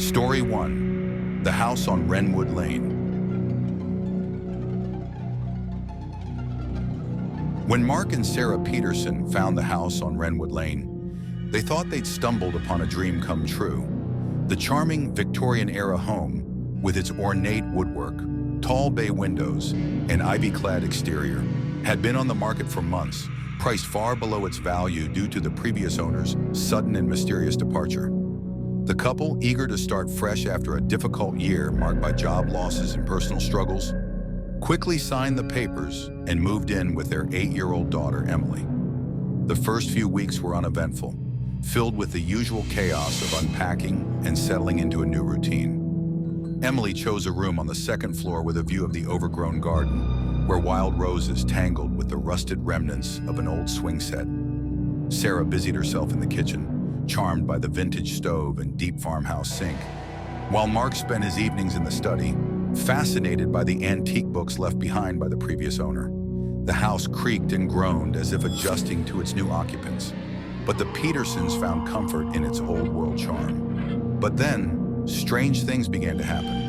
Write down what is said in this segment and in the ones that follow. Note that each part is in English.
Story 1. The House on Wrenwood Lane. When Mark and Sarah Peterson found the house on Wrenwood Lane, they thought they'd stumbled upon a dream come true. The charming Victorian-era home, with its ornate woodwork, tall bay windows, and ivy-clad exterior, had been on the market for months, priced far below its value due to the previous owner's sudden and mysterious departure. The couple, eager to start fresh after a difficult year marked by job losses and personal struggles, quickly signed the papers and moved in with their 8-year-old daughter, Emily. The first few weeks were uneventful, filled with the usual chaos of unpacking and settling into a new routine. Emily chose a room on the second floor with a view of the overgrown garden, where wild roses tangled with the rusted remnants of an old swing set. Sarah busied herself in the kitchen, charmed by the vintage stove and deep farmhouse sink, while Mark spent his evenings in the study, fascinated by the antique books left behind by the previous owner. The house creaked and groaned as if adjusting to its new occupants, but the Petersons found comfort in its old-world charm. But then, strange things began to happen.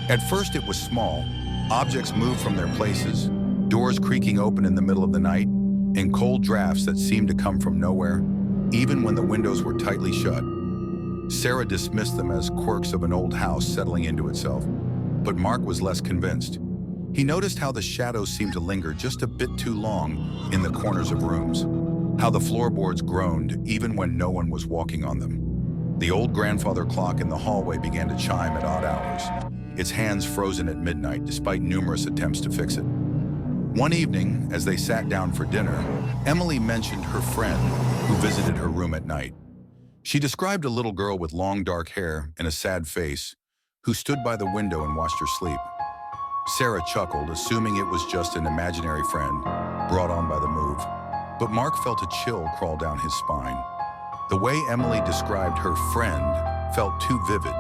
At first it was small. Objects moved from their places, doors creaking open in the middle of the night, and cold drafts that seemed to come from nowhere, even when the windows were tightly shut. Sarah dismissed them as quirks of an old house settling into itself, but Mark was less convinced. He noticed how the shadows seemed to linger just a bit too long in the corners of rooms, how the floorboards groaned even when no one was walking on them. The old grandfather clock in the hallway began to chime at odd hours, its hands frozen at midnight despite numerous attempts to fix it. One evening, as they sat down for dinner, Emily mentioned her friend who visited her room at night. She described a little girl with long dark hair and a sad face who stood by the window and watched her sleep. Sarah chuckled, assuming it was just an imaginary friend brought on by the move, but Mark felt a chill crawl down his spine. The way Emily described her friend felt too vivid,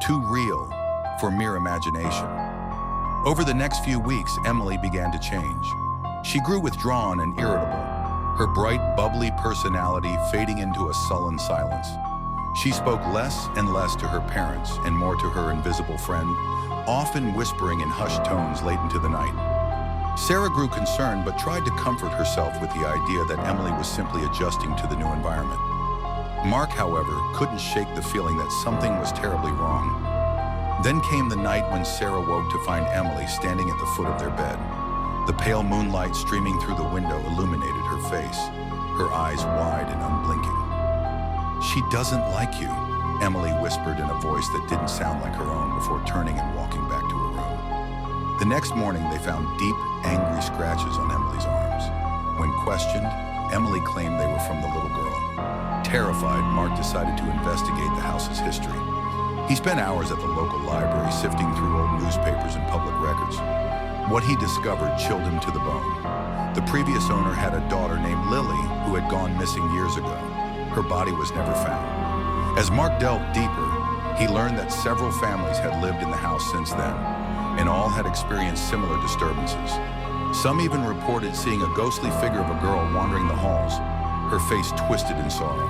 too real for mere imagination. Over the next few weeks, Emily began to change. She grew withdrawn and irritable, her bright, bubbly personality fading into a sullen silence. She spoke less and less to her parents and more to her invisible friend, often whispering in hushed tones late into the night. Sarah grew concerned but tried to comfort herself with the idea that Emily was simply adjusting to the new environment. Mark, however, couldn't shake the feeling that something was terribly wrong. Then came the night when Sarah woke to find Emily standing at the foot of their bed. The pale moonlight streaming through the window illuminated her face, her eyes wide and unblinking. "She doesn't like you," Emily whispered in a voice that didn't sound like her own before turning and walking back to her room. The next morning, they found deep, angry scratches on Emily's arms. When questioned, Emily claimed they were from the little girl. Terrified, Mark decided to investigate the house's history. He spent hours at the local library sifting through old newspapers and public records. What he discovered chilled him to the bone. The previous owner had a daughter named Lily who had gone missing years ago. Her body was never found. As Mark delved deeper, he learned that several families had lived in the house since then, and all had experienced similar disturbances. Some even reported seeing a ghostly figure of a girl wandering the halls, her face twisted in sorrow.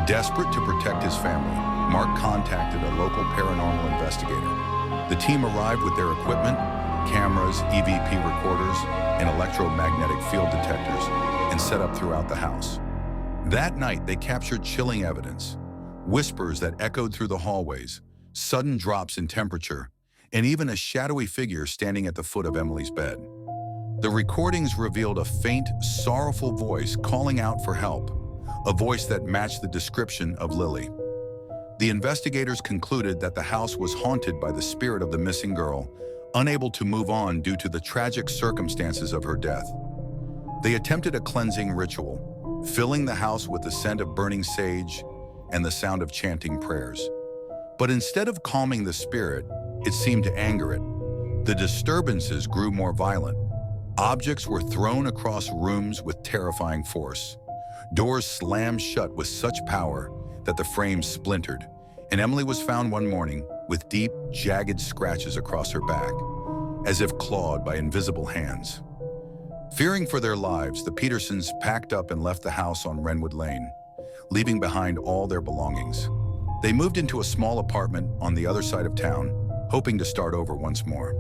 Desperate to protect his family, Mark contacted a local paranormal investigator. The team arrived with their equipment, cameras, EVP recorders, and electromagnetic field detectors, and set up throughout the house. That night, they captured chilling evidence: whispers that echoed through the hallways, sudden drops in temperature, and even a shadowy figure standing at the foot of Emily's bed. The recordings revealed a faint, sorrowful voice calling out for help, a voice that matched the description of Lily. The investigators concluded that the house was haunted by the spirit of the missing girl, unable to move on due to the tragic circumstances of her death. They attempted a cleansing ritual, filling the house with the scent of burning sage and the sound of chanting prayers. But instead of calming the spirit, it seemed to anger it. The disturbances grew more violent. Objects were thrown across rooms with terrifying force. Doors slammed shut with such power that the frames splintered, and Emily was found one morning with deep, jagged scratches across her back, as if clawed by invisible hands. Fearing for their lives, the Petersons packed up and left the house on Wrenwood Lane, leaving behind all their belongings. They moved into a small apartment on the other side of town, hoping to start over once more.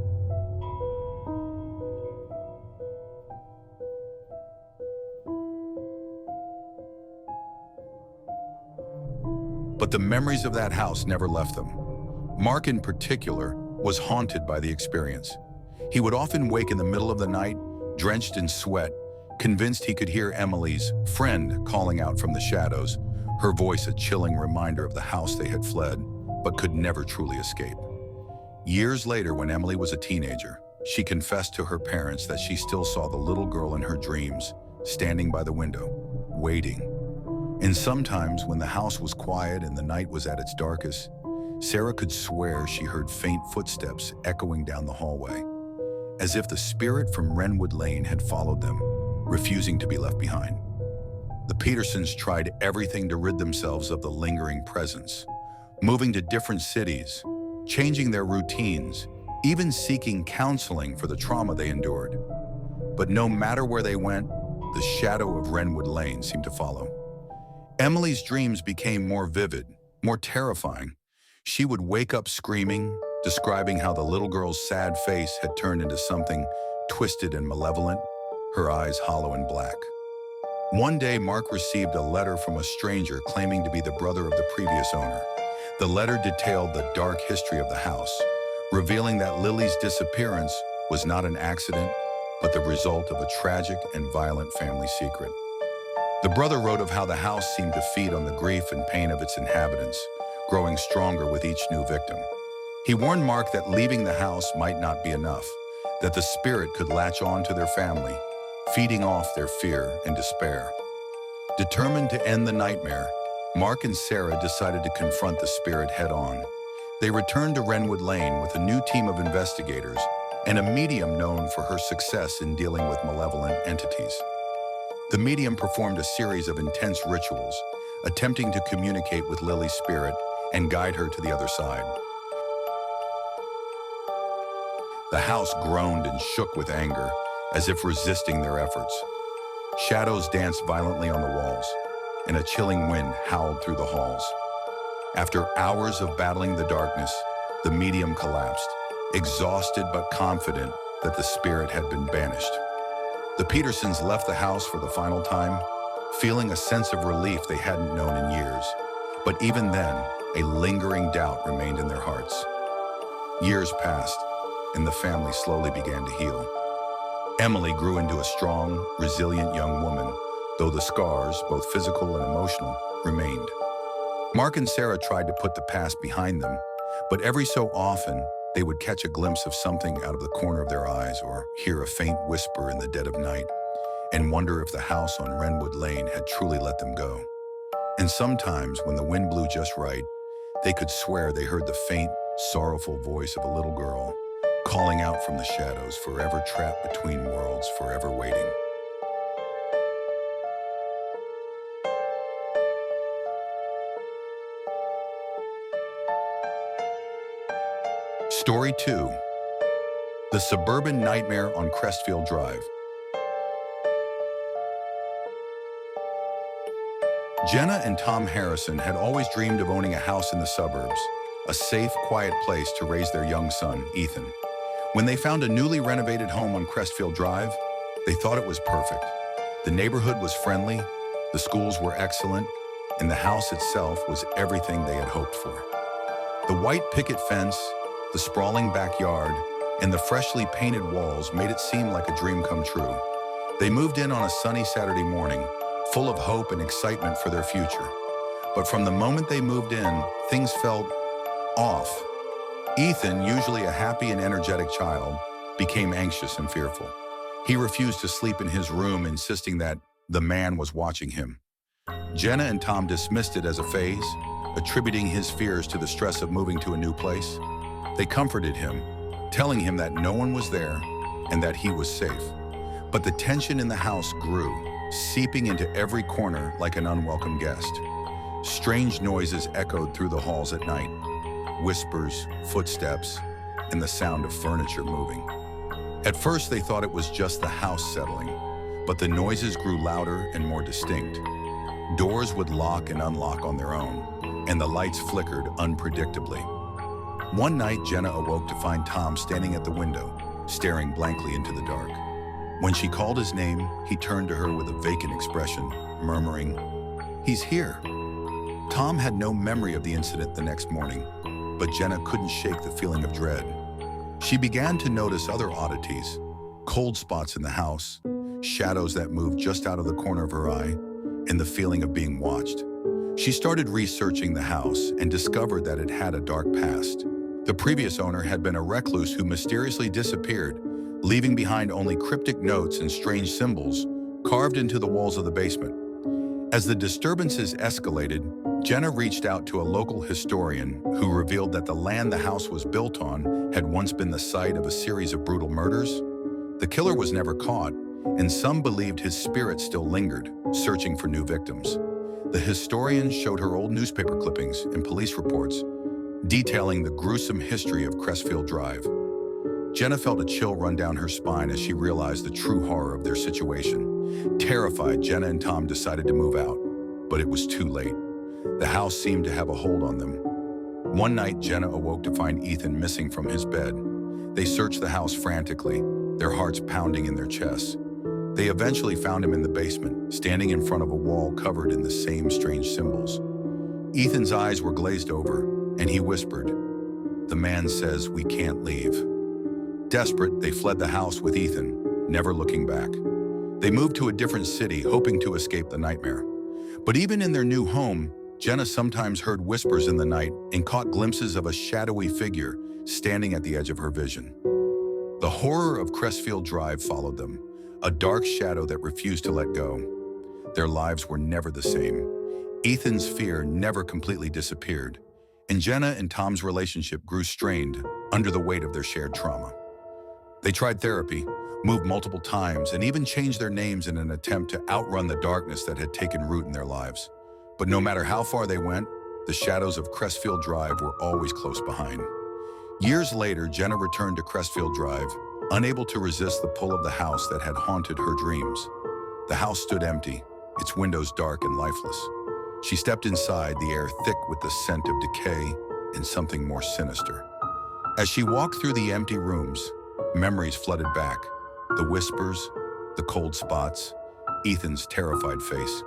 But the memories of that house never left them. Mark, in particular, was haunted by the experience. He would often wake in the middle of the night, drenched in sweat, convinced he could hear Emily's friend calling out from the shadows, her voice a chilling reminder of the house they had fled, but could never truly escape. Years later, when Emily was a teenager, she confessed to her parents that she still saw the little girl in her dreams, standing by the window, waiting. And sometimes, when the house was quiet and the night was at its darkest, Sarah could swear she heard faint footsteps echoing down the hallway, as if the spirit from Wrenwood Lane had followed them, refusing to be left behind. The Petersons tried everything to rid themselves of the lingering presence, moving to different cities, changing their routines, even seeking counseling for the trauma they endured. But no matter where they went, the shadow of Wrenwood Lane seemed to follow. Emily's dreams became more vivid, more terrifying. She would wake up screaming, describing how the little girl's sad face had turned into something twisted and malevolent, her eyes hollow and black. One day, Mark received a letter from a stranger claiming to be the brother of the previous owner. The letter detailed the dark history of the house, revealing that Lily's disappearance was not an accident, but the result of a tragic and violent family secret. The brother wrote of how the house seemed to feed on the grief and pain of its inhabitants, growing stronger with each new victim. He warned Mark that leaving the house might not be enough, that the spirit could latch on to their family, feeding off their fear and despair. Determined to end the nightmare, Mark and Sarah decided to confront the spirit head-on. They returned to Wrenwood Lane with a new team of investigators and a medium known for her success in dealing with malevolent entities. The medium performed a series of intense rituals, attempting to communicate with Lily's spirit and guide her to the other side. The house groaned and shook with anger, as if resisting their efforts. Shadows danced violently on the walls, and a chilling wind howled through the halls. After hours of battling the darkness, the medium collapsed, exhausted but confident that the spirit had been banished. The Petersons left the house for the final time, feeling a sense of relief they hadn't known in years. But even then, a lingering doubt remained in their hearts. Years passed, and the family slowly began to heal. Emily grew into a strong, resilient young woman, though the scars, both physical and emotional, remained. Mark and Sarah tried to put the past behind them, but every so often, they would catch a glimpse of something out of the corner of their eyes or hear a faint whisper in the dead of night and wonder if the house on Wrenwood Lane had truly let them go. And sometimes, when the wind blew just right, they could swear they heard the faint, sorrowful voice of a little girl calling out from the shadows, forever trapped between worlds, forever waiting. Story 2. The Suburban Nightmare on Crestfield Drive. Jenna and Tom Harrison had always dreamed of owning a house in the suburbs, a safe, quiet place to raise their young son, Ethan. When they found a newly renovated home on Crestfield Drive, they thought it was perfect. The neighborhood was friendly, the schools were excellent, and the house itself was everything they had hoped for. The white picket fence, the sprawling backyard, and the freshly painted walls made it seem like a dream come true. They moved in on a sunny Saturday morning, full of hope and excitement for their future. But from the moment they moved in, things felt off. Ethan, usually a happy and energetic child, became anxious and fearful. He refused to sleep in his room, insisting that the man was watching him. Jenna and Tom dismissed it as a phase, attributing his fears to the stress of moving to a new place. They comforted him, telling him that no one was there and that he was safe. But the tension in the house grew, seeping into every corner like an unwelcome guest. Strange noises echoed through the halls at night. Whispers, footsteps, and the sound of furniture moving. At first, they thought it was just the house settling, but the noises grew louder and more distinct. Doors would lock and unlock on their own, and the lights flickered unpredictably. One night, Jenna awoke to find Tom standing at the window, staring blankly into the dark. When she called his name, he turned to her with a vacant expression, murmuring, "He's here." Tom had no memory of the incident the next morning, but Jenna couldn't shake the feeling of dread. She began to notice other oddities, cold spots in the house, shadows that moved just out of the corner of her eye, and the feeling of being watched. She started researching the house and discovered that it had a dark past. The previous owner had been a recluse who mysteriously disappeared, leaving behind only cryptic notes and strange symbols carved into the walls of the basement. As the disturbances escalated, Jenna reached out to a local historian who revealed that the land the house was built on had once been the site of a series of brutal murders. The killer was never caught, and some believed his spirit still lingered, searching for new victims. The historian showed her old newspaper clippings and police reports, detailing the gruesome history of Crestfield Drive. Jenna felt a chill run down her spine as she realized the true horror of their situation. Terrified, Jenna and Tom decided to move out, but it was too late. The house seemed to have a hold on them. One night, Jenna awoke to find Ethan missing from his bed. They searched the house frantically, their hearts pounding in their chests. They eventually found him in the basement, standing in front of a wall covered in the same strange symbols. Ethan's eyes were glazed over, and he whispered, "The man says we can't leave." Desperate, they fled the house with Ethan, never looking back. They moved to a different city, hoping to escape the nightmare. But even in their new home, Jenna sometimes heard whispers in the night and caught glimpses of a shadowy figure standing at the edge of her vision. The horror of Crestfield Drive followed them, a dark shadow that refused to let go. Their lives were never the same. Ethan's fear never completely disappeared, and Jenna and Tom's relationship grew strained under the weight of their shared trauma. They tried therapy, moved multiple times, and even changed their names in an attempt to outrun the darkness that had taken root in their lives. But no matter how far they went, the shadows of Crestfield Drive were always close behind. Years later, Jenna returned to Crestfield Drive, unable to resist the pull of the house that had haunted her dreams. The house stood empty, its windows dark and lifeless. She stepped inside, the air thick with the scent of decay and something more sinister. As she walked through the empty rooms, memories flooded back. The whispers, the cold spots, Ethan's terrified face.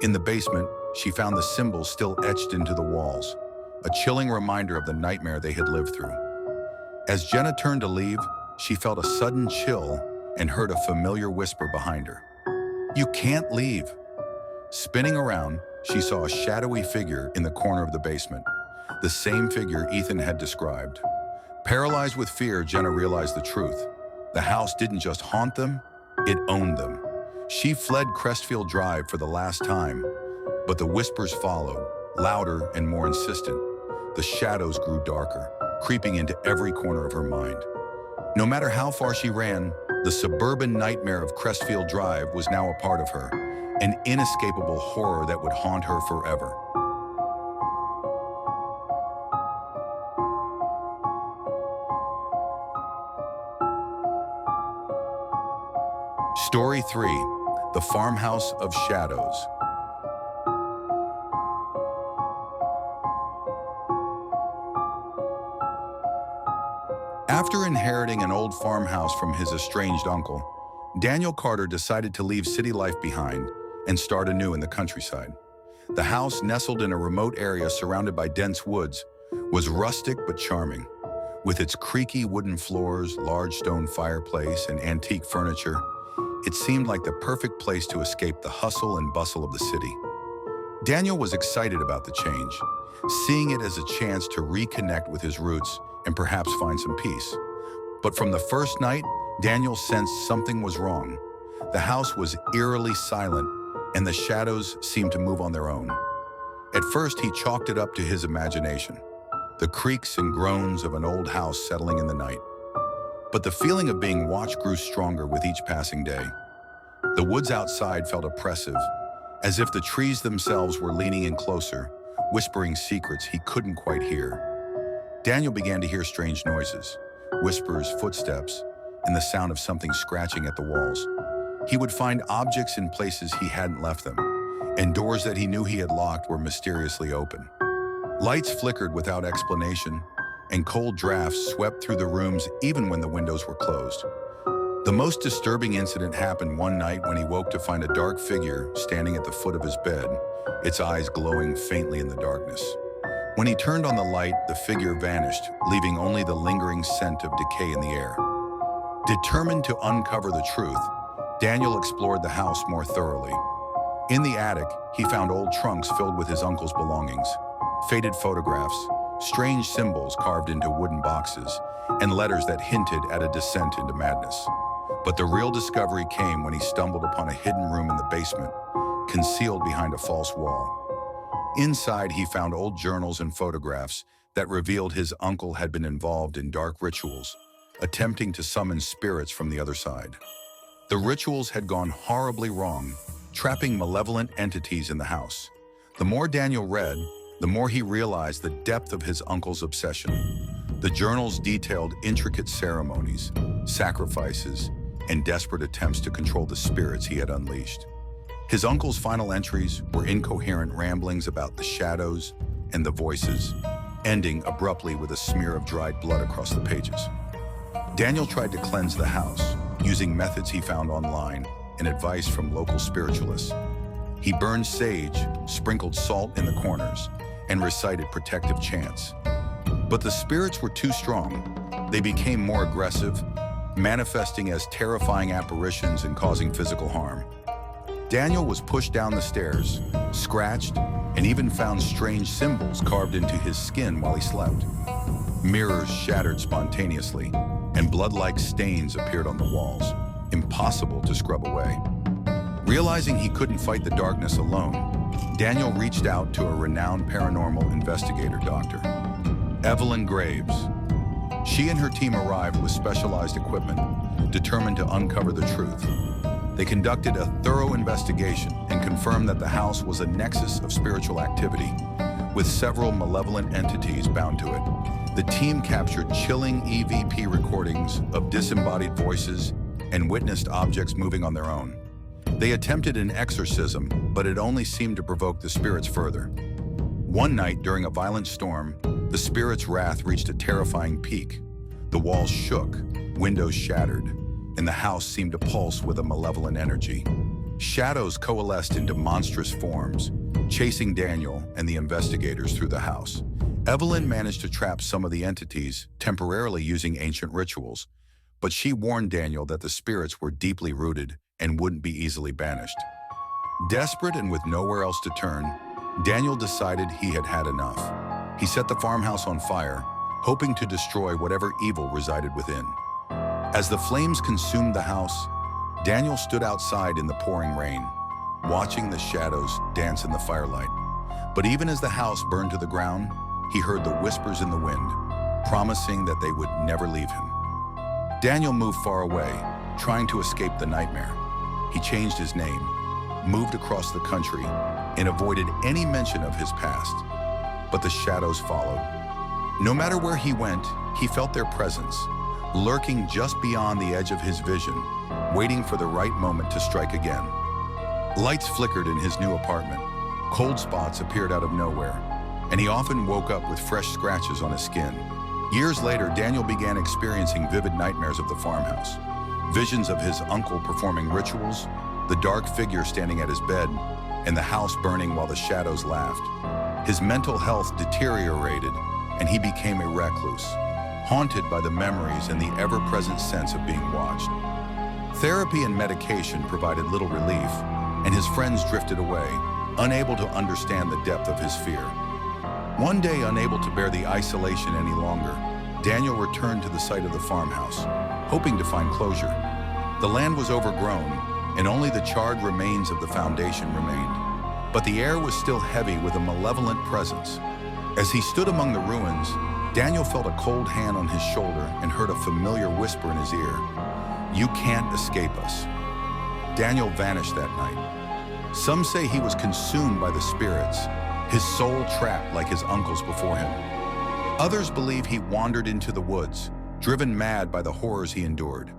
In the basement, she found the symbols still etched into the walls, a chilling reminder of the nightmare they had lived through. As Jenna turned to leave, she felt a sudden chill and heard a familiar whisper behind her. "You can't leave." Spinning around, she saw a shadowy figure in the corner of the basement, the same figure Ethan had described. Paralyzed with fear, Jenna realized the truth. The house didn't just haunt them, it owned them. She fled Crestfield Drive for the last time, but the whispers followed, louder and more insistent. The shadows grew darker, creeping into every corner of her mind. No matter how far she ran, the suburban nightmare of Crestfield Drive was now a part of her, an inescapable horror that would haunt her forever. Story 3: The Farmhouse of Shadows. After inheriting an old farmhouse from his estranged uncle, Daniel Carter decided to leave city life behind and start anew in the countryside. The house, nestled in a remote area surrounded by dense woods, was rustic but charming. With its creaky wooden floors, large stone fireplace, and antique furniture, it seemed like the perfect place to escape the hustle and bustle of the city. Daniel was excited about the change, seeing it as a chance to reconnect with his roots and perhaps find some peace. But from the first night, Daniel sensed something was wrong. The house was eerily silent, and the shadows seemed to move on their own. At first, he chalked it up to his imagination, the creaks and groans of an old house settling in the night. But the feeling of being watched grew stronger with each passing day. The woods outside felt oppressive, as if the trees themselves were leaning in closer, whispering secrets he couldn't quite hear. Daniel began to hear strange noises, whispers, footsteps, and the sound of something scratching at the walls. He would find objects in places he hadn't left them, and doors that he knew he had locked were mysteriously open. Lights flickered without explanation, and cold drafts swept through the rooms even when the windows were closed. The most disturbing incident happened one night when he woke to find a dark figure standing at the foot of his bed, its eyes glowing faintly in the darkness. When he turned on the light, the figure vanished, leaving only the lingering scent of decay in the air. Determined to uncover the truth, Daniel explored the house more thoroughly. In the attic, he found old trunks filled with his uncle's belongings, faded photographs, strange symbols carved into wooden boxes, and letters that hinted at a descent into madness. But the real discovery came when he stumbled upon a hidden room in the basement, concealed behind a false wall. Inside, he found old journals and photographs that revealed his uncle had been involved in dark rituals, attempting to summon spirits from the other side. The rituals had gone horribly wrong, trapping malevolent entities in the house. The more Daniel read, the more he realized the depth of his uncle's obsession. The journals detailed intricate ceremonies, sacrifices, and desperate attempts to control the spirits he had unleashed. His uncle's final entries were incoherent ramblings about the shadows and the voices, ending abruptly with a smear of dried blood across the pages. Daniel tried to cleanse the house, using methods he found online and advice from local spiritualists. He burned sage, sprinkled salt in the corners, and recited protective chants. But the spirits were too strong. They became more aggressive, manifesting as terrifying apparitions and causing physical harm. Daniel was pushed down the stairs, scratched, and even found strange symbols carved into his skin while he slept. Mirrors shattered spontaneously, and blood-like stains appeared on the walls, impossible to scrub away. Realizing he couldn't fight the darkness alone, Daniel reached out to a renowned paranormal investigator, Dr. Evelyn Graves. She and her team arrived with specialized equipment, determined to uncover the truth. They conducted a thorough investigation and confirmed that the house was a nexus of spiritual activity, with several malevolent entities bound to it. The team captured chilling EVP recordings of disembodied voices and witnessed objects moving on their own. They attempted an exorcism, but it only seemed to provoke the spirits further. One night, during a violent storm, the spirits' wrath reached a terrifying peak. The walls shook, windows shattered, and the house seemed to pulse with a malevolent energy. Shadows coalesced into monstrous forms, chasing Daniel and the investigators through the house. Evelyn managed to trap some of the entities, temporarily using ancient rituals, but she warned Daniel that the spirits were deeply rooted and wouldn't be easily banished. Desperate and with nowhere else to turn, Daniel decided he had had enough. He set the farmhouse on fire, hoping to destroy whatever evil resided within. As the flames consumed the house, Daniel stood outside in the pouring rain, watching the shadows dance in the firelight. But even as the house burned to the ground, he heard the whispers in the wind, promising that they would never leave him. Daniel moved far away, trying to escape the nightmare. He changed his name, moved across the country, and avoided any mention of his past. But the shadows followed. No matter where he went, he felt their presence, lurking just beyond the edge of his vision, waiting for the right moment to strike again. Lights flickered in his new apartment. Cold spots appeared out of nowhere, and he often woke up with fresh scratches on his skin. Years later, Daniel began experiencing vivid nightmares of the farmhouse. Visions of his uncle performing rituals, the dark figure standing at his bed, and the house burning while the shadows laughed. His mental health deteriorated, and he became a recluse, haunted by the memories and the ever-present sense of being watched. Therapy and medication provided little relief, and his friends drifted away, unable to understand the depth of his fear. One day, unable to bear the isolation any longer, Daniel returned to the site of the farmhouse, hoping to find closure. The land was overgrown, and only the charred remains of the foundation remained. But the air was still heavy with a malevolent presence. As he stood among the ruins, Daniel felt a cold hand on his shoulder and heard a familiar whisper in his ear. "You can't escape us." Daniel vanished that night. Some say he was consumed by the spirits, his soul trapped like his uncle's before him. Others believe he wandered into the woods, driven mad by the horrors he endured.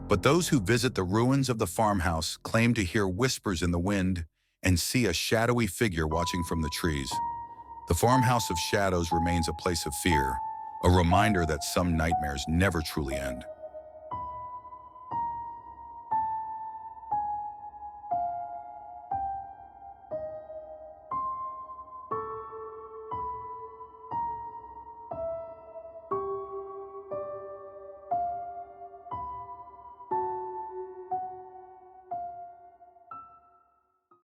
But those who visit the ruins of the farmhouse claim to hear whispers in the wind and see a shadowy figure watching from the trees. The farmhouse of shadows remains a place of fear, a reminder that some nightmares never truly end.